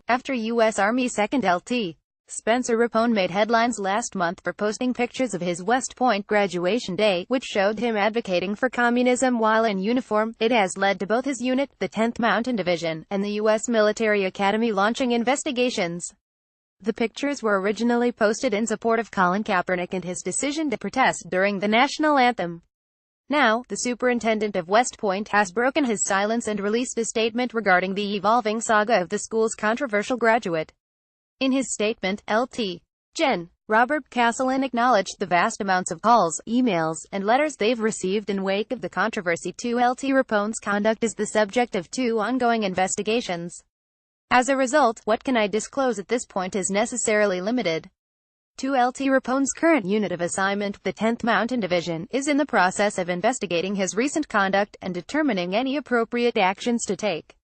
After U.S. Army Second Lt. Spencer Rapone made headlines last month for posting pictures of his West Point graduation day, which showed him advocating for communism while in uniform, it has led to both his unit, the 10th Mountain Division, and the U.S. Military Academy launching investigations. The pictures were originally posted in support of Colin Kaepernick and his decision to protest during the national anthem. Now, the superintendent of West Point has broken his silence and released a statement regarding the evolving saga of the school's controversial graduate. In his statement, Lt. Gen. Robert Castellan acknowledged the vast amounts of calls, emails, and letters they've received in wake of the controversy. Lt. Rapone's conduct is the subject of 2 ongoing investigations. As a result, what can I disclose at this point is necessarily limited. Lt. Rapone's current unit of assignment, the 10th Mountain Division, is in the process of investigating his recent conduct and determining any appropriate actions to take.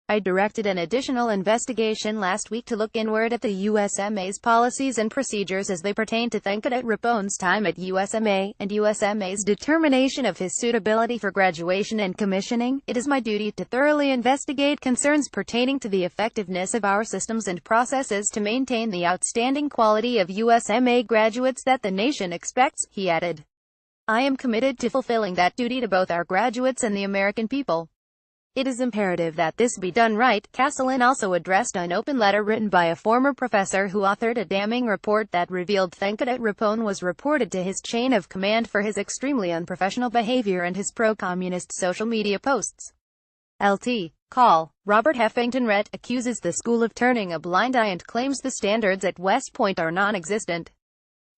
I directed an additional investigation last week to look inward at the USMA's policies and procedures as they pertain to Cadet Rapone's time at USMA, and USMA's determination of his suitability for graduation and commissioning. It is my duty to thoroughly investigate concerns pertaining to the effectiveness of our systems and processes to maintain the outstanding quality of USMA graduates that the nation expects, he added. I am committed to fulfilling that duty to both our graduates and the American people. It is imperative that this be done right. Castellan also addressed an open letter written by a former professor who authored a damning report that revealed Cadet Rapone was reported to his chain of command for his extremely unprofessional behavior and his pro-communist social media posts. Lt. Col. Robert Heffington Rhett accuses the school of turning a blind eye and claims the standards at West Point are non-existent.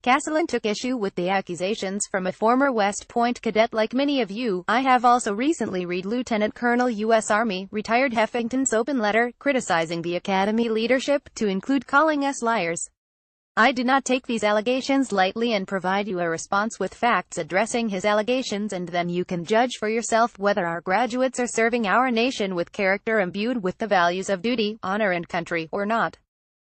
Castellan took issue with the accusations from a former West Point cadet. Like many of you, I have also recently read Lieutenant Colonel U.S. Army, retired Heffington's open letter, criticizing the Academy leadership, to include calling us liars. I do not take these allegations lightly and provide you a response with facts addressing his allegations, and then you can judge for yourself whether our graduates are serving our nation with character imbued with the values of duty, honor and country, or not.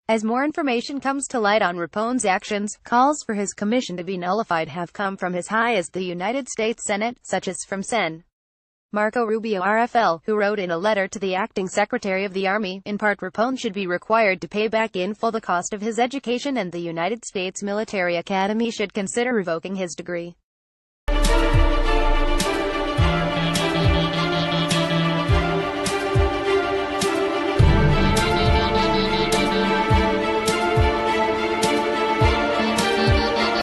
As more information comes to light on Rapone's actions, calls for his commission to be nullified have come from as high as the United States Senate, such as from Sen. Marco Rubio RFL, who wrote in a letter to the acting Secretary of the Army, in part Rapone should be required to pay back in full the cost of his education and the United States Military Academy should consider revoking his degree.